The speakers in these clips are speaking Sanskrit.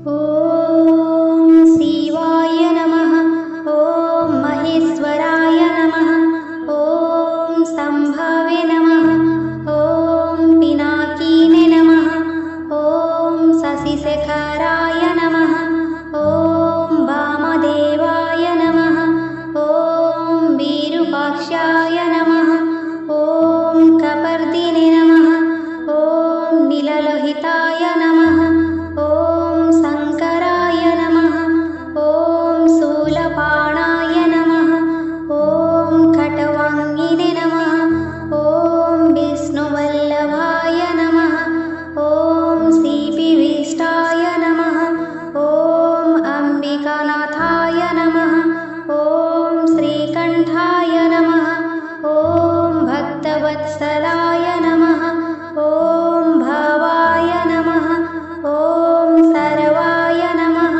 ॐ शिवाय नमः। ॐ महेश्वराय नमः। ॐ शम्भवे नमः। ॐ पिनाकिने नमः। ॐ शशिशेखराय नमः। ॐ वामदेवाय नमः। ॐ विरूपाक्षाय नमः। ॐ कपर्दिने नमः। ॐ नीललोहिताय नमः। ॐ शङ्कराय नमः। ॐ शूलपाणाय नमः। ॐ खट्वाङ्गिने नमः। ॐ विष्णुवल्लभाय नमः। ॐ श्रीविष्टाय नमः। ॐ अम्बिकानाथाय नमः। ॐ श्रीकण्ठाय नमः। ॐ भक्तवत्सलाय नमः। ॐ भवाय नमः। ॐ सर्वाय नमः।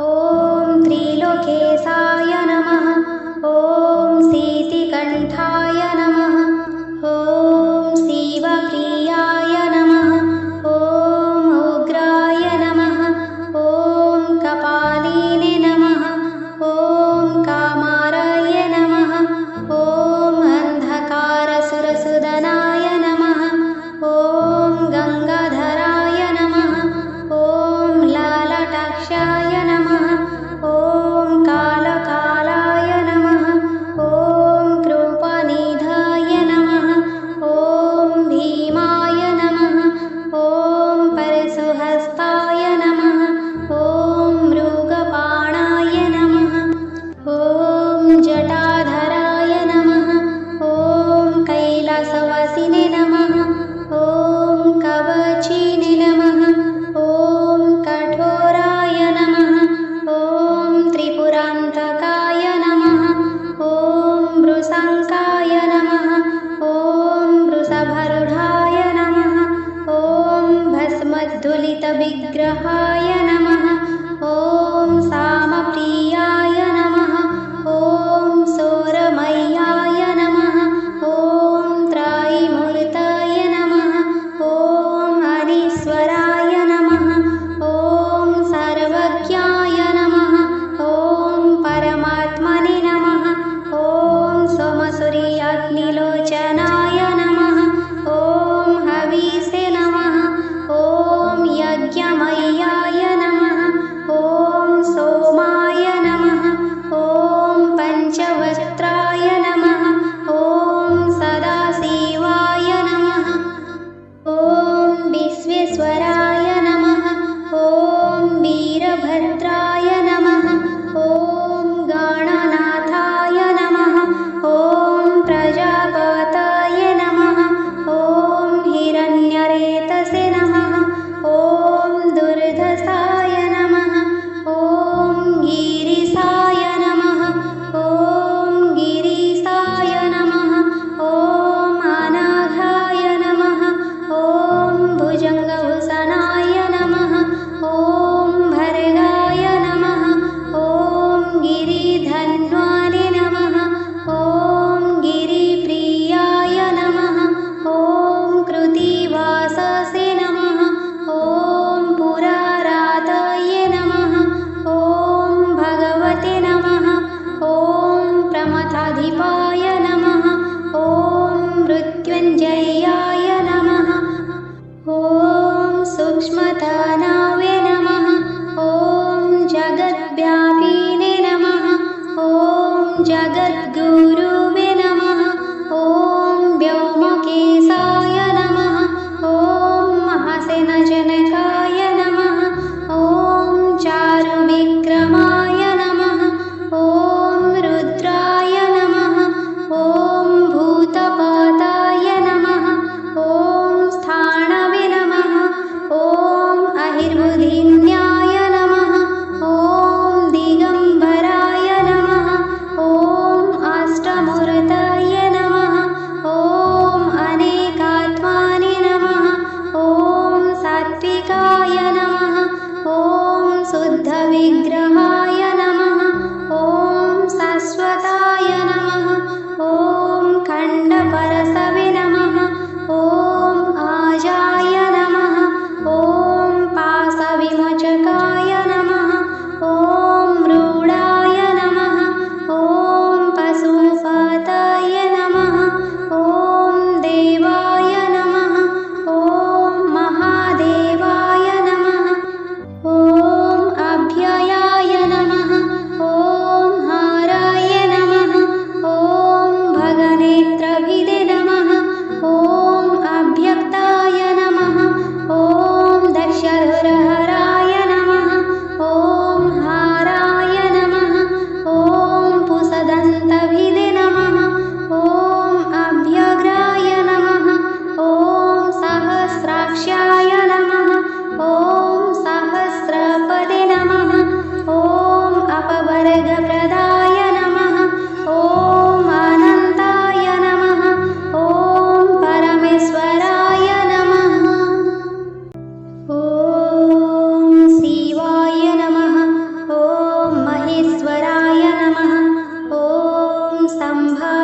ॐ त्रिलोकेशाय नमः। ॐ शीतिकण्ठाय नमः। ॐ शिवप्रियाय नमः। ॐ उग्राय नमः। ॐ कपालिने नमः। ॐ कामाराय नमः। ॐ अन्धकारसुरसुदनाय नमः। ॐ गङ्गाधराय नमः। ॐ ललाटाक्षाय नमः। ॐ कालकालाय नमः। ॐ कृपानिधाय नमः। ॐ भीमाय नमः। ॐ परशुहस्ताय नमः। ॐ मृगपाणाय नमः। ॐ जटाधराय नमः। ॐ कैलासवासिने नमः। ॐ कवचिने नमः। ॐ कठोराय नमः। ॐ त्रिपुरान्तकाय नमः। ॐ वृषङ्काय नमः। ॐ वृषभारूढाय नमः। ॐ भस्मोद्धूलितविग्रहाय नमः। ॐ सामप्रियाय नमः। ॐ शौरमय्याय नमः। ॐ त्रयीमूर्तये नमः। ॐ अनीश्वराय नमः। ॐ सर्वज्ञाय नमः। ॐ परमात्मने नमः। ॐ सोमसूर्याग्निलोचनाय नमः। ॐ हविषे नमः। ॐ यज्ञमय्याय नमः। ॐ सोमाय नमः। सम्भाय